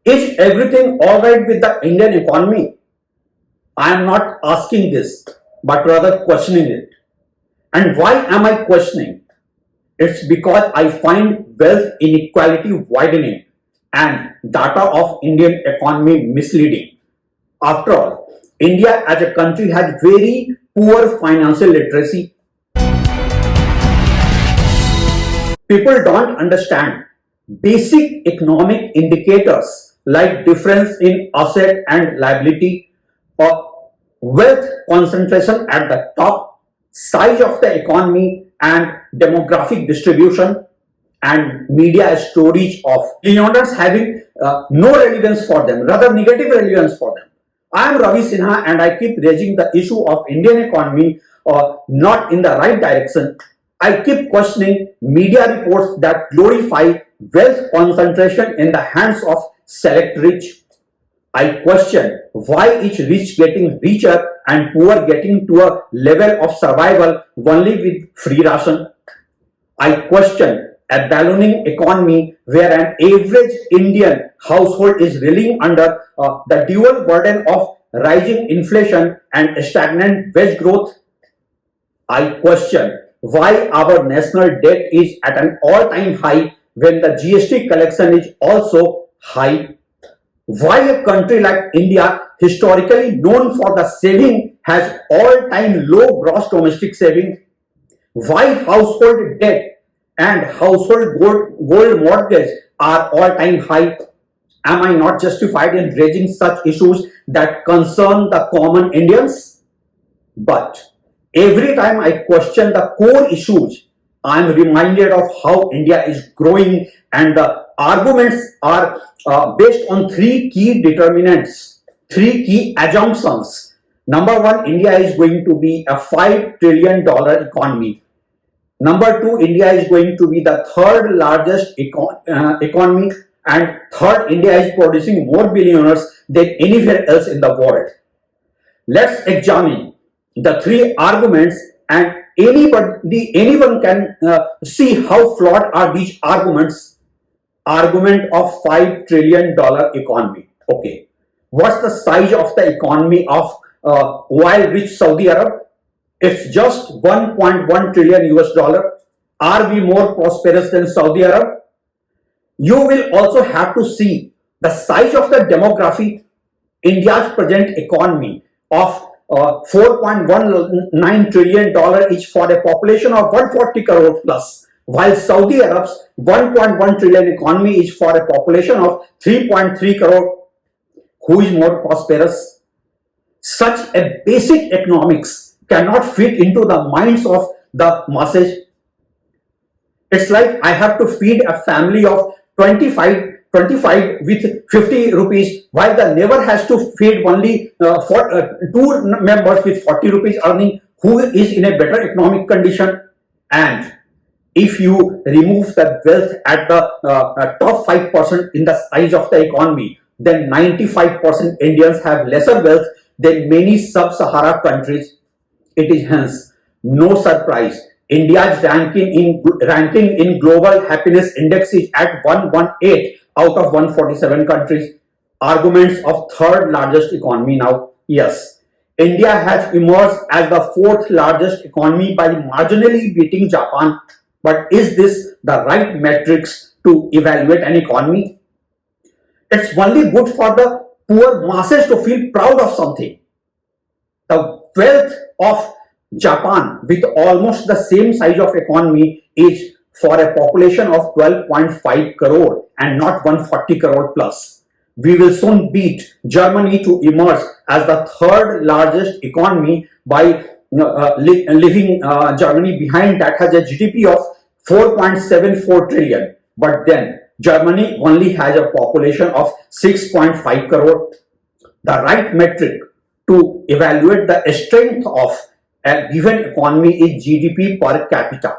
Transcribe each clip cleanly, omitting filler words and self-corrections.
Is everything alright with the Indian economy? I am not asking this, but rather questioning it. And why am I questioning? It's because I find wealth inequality widening and data of Indian economy misleading. After all, India as a country has very poor financial literacy. People don't understand basic economic indicators like difference in asset and liability or wealth concentration at the top, size of the economy and demographic distribution, and media storage of billionaires having no relevance for them, rather negative relevance for them. I am Ravi Sinha and I keep raising the issue of Indian economy not in the right direction. I keep questioning media reports that glorify wealth concentration in the hands of select rich. I question why each rich getting richer and poor getting to a level of survival only with free ration. I question a ballooning economy where an average Indian household is reeling under the dual burden of rising inflation and stagnant wage growth. I question why our national debt is at an all-time high when the GST collection is also high. Why a country like India, historically known for the saving, has all-time low gross domestic saving. Why household debt and household gold mortgage are all-time high. Am I not justified in raising such issues that concern the common Indians? But every time I question the core issues, I am reminded of how India is growing, and the arguments are based on three key determinants, three key assumptions. Number one, India is going to be a $5 trillion economy. Number two, India is going to be the third largest economy, and third, India is producing more billionaires than anywhere else in the world. Let's examine the three arguments, and anyone can see how flawed are these arguments. Argument of $5 trillion economy. Okay, what's the size of the economy of oil rich Saudi Arab? It's just 1.1 trillion US dollar. Are we more prosperous than Saudi Arab? You will also have to see the size of the demography. India's present economy of $4.19 trillion is for a population of 140 crore plus, while Saudi Arab's 1.1 trillion economy is for a population of 3.3 crore. Who is more prosperous? Such a basic economics cannot fit into the minds of the masses. It's like I have to feed a family of 25 with 50 rupees, while the neighbor has to feed only two members with 40 rupees earning, who is in a better economic condition. And if you remove the wealth at the top 5% in the size of the economy, then 95% Indians have lesser wealth than many sub-Sahara countries. It is hence no surprise India's ranking in global happiness index is at 118 out of 147 countries. Arguments of third largest economy now. Yes, India has emerged as the fourth largest economy by marginally beating Japan. But is this the right metrics to evaluate an economy? It's only good for the poor masses to feel proud of something. The wealth of Japan, with almost the same size of economy, is for a population of 12.5 crore and not 140 crore plus. We will soon beat Germany to emerge as the third largest economy by leaving Germany behind, that has a GDP of 4.74 trillion. But then Germany only has a population of 6.5 crore. The right metric to evaluate the strength of a given economy is GDP per capita.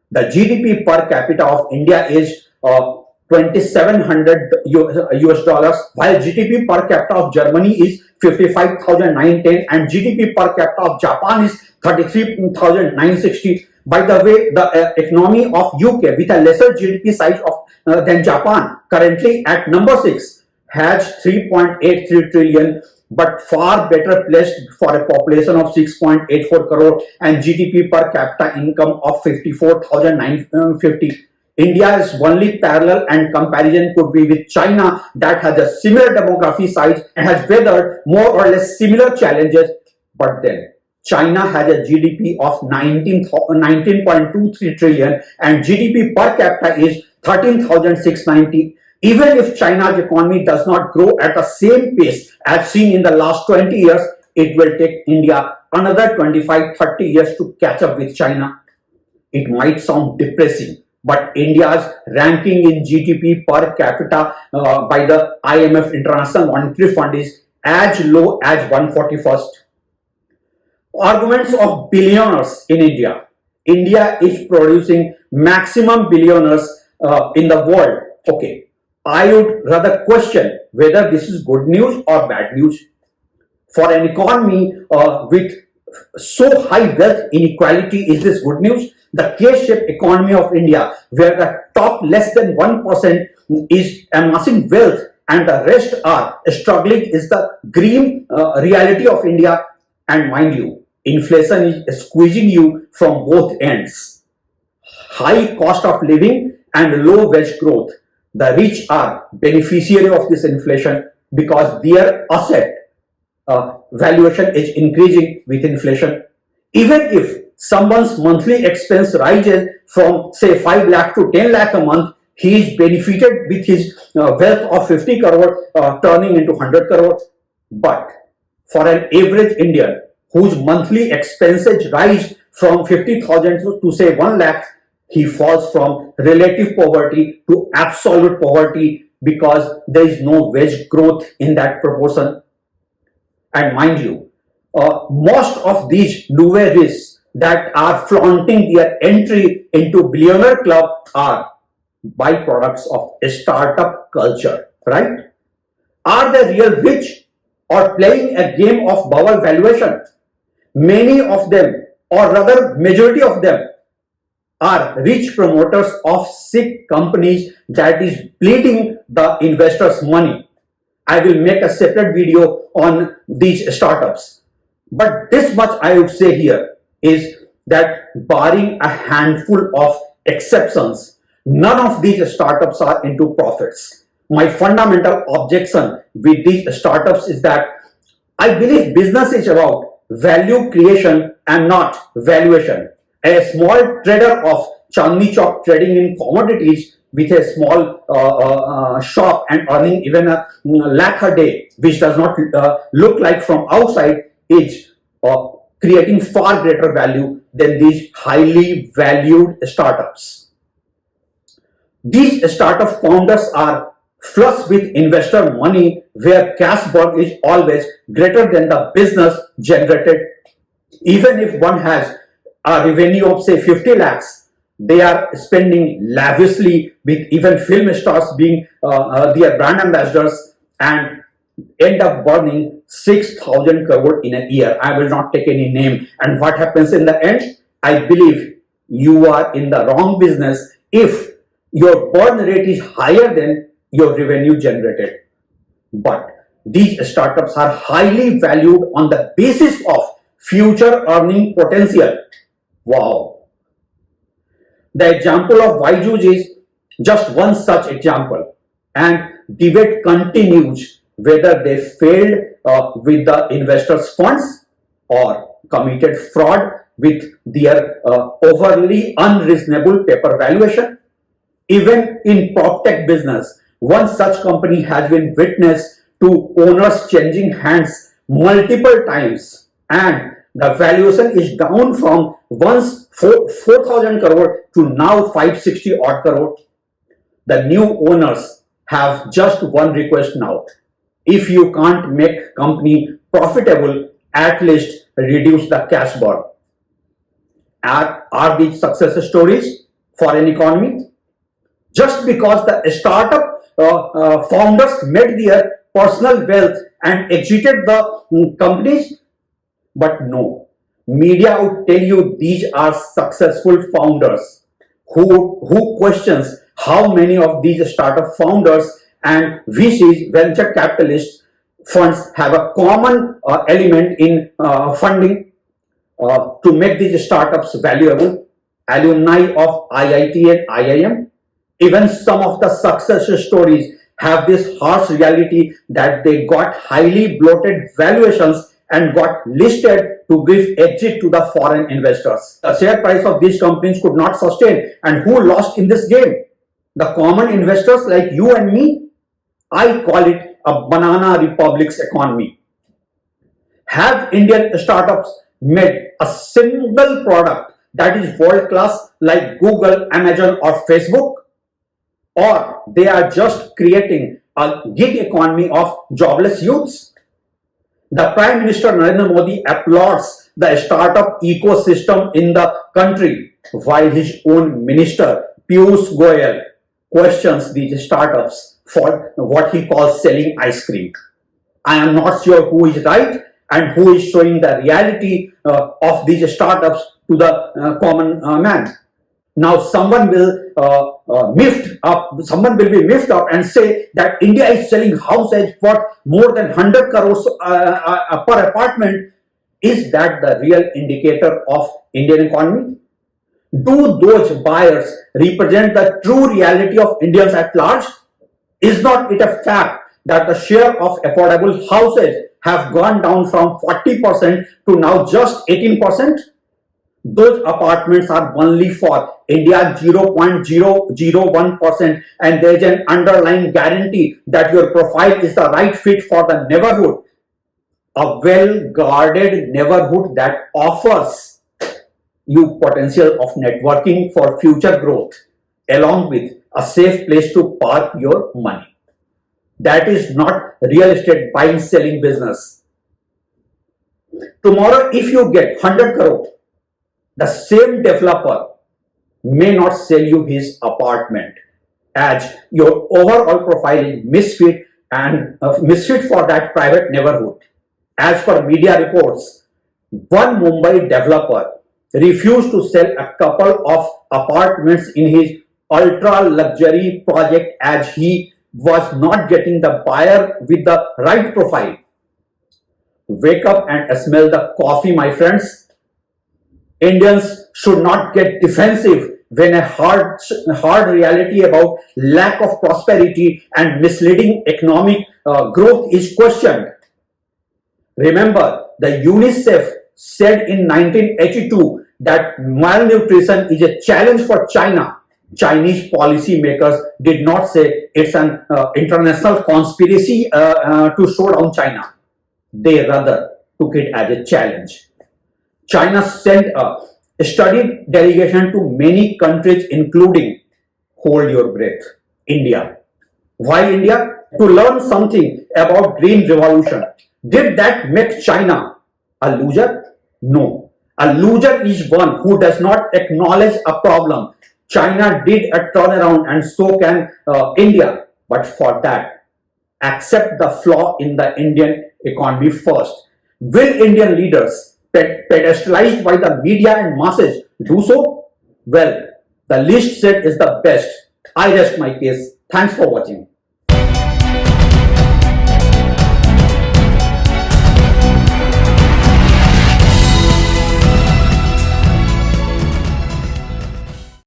The GDP per capita of India is 2,700 US dollars, while GDP per capita of Germany is 55,910 and GDP per capita of Japan is 33,960. By the way, the economy of UK with a lesser GDP size of than Japan, currently at number 6, has 3.83 trillion, but far better placed for a population of 6.84 crore and GDP per capita income of 54,950. India's only parallel and comparison could be with China, that has a similar demography size and has weathered more or less similar challenges. But then China has a GDP of 19.23 trillion and GDP per capita is 13,690. Even if China's economy does not grow at the same pace as seen in the last 20 years, it will take India another 25-30 years to catch up with China. It might sound depressing, but India's ranking in GDP per capita by the IMF International Monetary Fund is as low as 141st. Arguments of billionaires in India. India is producing maximum billionaires in the world. Okay, I would rather question whether this is good news or bad news. For an economy with so high wealth inequality, is this good news? The K-shaped economy of India, where the top less than 1% is amassing wealth and the rest are struggling, is the green reality of India. And mind you, inflation is squeezing you from both ends. High cost of living and low wage growth. The rich are beneficiary of this inflation because their asset valuation is increasing with inflation. Even if someone's monthly expense rises from say 5 lakh to 10 lakh a month, he is benefited with his wealth of 50 crore turning into 100 crore. But for an average Indian whose monthly expenses rise from 50,000 to say 1 lakh, he falls from relative poverty to absolute poverty because there is no wage growth in that proportion. And mind you, most of these nouveaux that are flaunting their entry into billionaire club are byproducts of a startup culture, right? Are they real rich or playing a game of bubble valuation? Many of them, or rather majority of them, are rich promoters of sick companies that is bleeding the investors' money. I will make a separate video on these startups. But this much I would say here is that barring a handful of exceptions, none of these startups are into profits. My fundamental objection with these startups is that I believe business is about value creation and not valuation. A small trader of Chandni Chowk trading in commodities with a small shop and earning even a lakh a day, which does not look like from outside, is creating far greater value than these highly valued startups. These startup founders are flush with investor money, where cash burn is always greater than the business generated. Even if one has a revenue of say 50 lakhs, they are spending lavishly, with even film stars being their brand ambassadors, and end up burning 6,000 crore in a year. I will not take any name. And what happens in the end? I believe you are in the wrong business if your burn rate is higher than your revenue generated. But these startups are highly valued on the basis of future earning potential. Wow. The example of Byju's is just one such example, and debate continues whether they failed with the investors' funds or committed fraud with their overly unreasonable paper valuation. Even in PropTech business, one such company has been witness to owners changing hands multiple times, and the valuation is down from once 4,000 crore to now 560 odd crore. The new owners have just one request now. If you can't make company profitable, at least reduce the cash burn. Are these success stories for an economy? Just because the startup founders made their personal wealth and exited the companies? But no, media would tell you these are successful founders. Who questions how many of these startup founders and VCs, venture capitalists funds have a common element in funding to make these startups valuable. Alumni of IIT and IIM, even some of the success stories have this harsh reality that they got highly bloated valuations and got listed to give exit to the foreign investors. The share price of these companies could not sustain, and who lost in this game? The common investors like you and me. I call it a banana republic's economy. Have Indian startups made a single product that is world class like Google, Amazon, or Facebook? Or they are just creating a gig economy of jobless youths? The Prime Minister Narendra Modi applauds the startup ecosystem in the country, while his own minister Piyush Goyal questions these startups for what he calls selling ice cream. I am not sure who is right and who is showing the reality of these startups to the common man. Now someone will be miffed up and say that India is selling houses for more than 100 crores per apartment. Is that the real indicator of Indian economy? Do those buyers represent the true reality of Indians at large? Is not it a fact that the share of affordable houses have gone down from 40% to now just 18%? Those apartments are only for India 0.001%, and there is an underlying guarantee that your profile is the right fit for the neighborhood. A well-guarded neighborhood that offers you potential of networking for future growth, along with a safe place to park your money. That is not real estate buying selling business. Tomorrow, if you get 100 crore, the same developer may not sell you his apartment, as your overall profile is misfit for that private neighborhood. As per media reports, one Mumbai developer refused to sell a couple of apartments in his ultra luxury project as he was not getting the buyer with the right profile. Wake up and smell the coffee, my friends. Indians should not get defensive when a hard reality about lack of prosperity and misleading economic growth is questioned. Remember, the UNICEF said in 1982 that malnutrition is a challenge for China. Chinese policymakers did not say it's an international conspiracy to slow down China. They rather took it as a challenge. China sent a study delegation to many countries, including, hold your breath, India. Why India? To learn something about green revolution. Did that make China a loser? No. A loser is one who does not acknowledge a problem. China did a turnaround, and so can India. But for that, accept the flaw in the Indian economy first. Will Indian leaders, pedestalized by the media and masses, do so? Well, the least said is the best. I rest my case. Thanks for watching.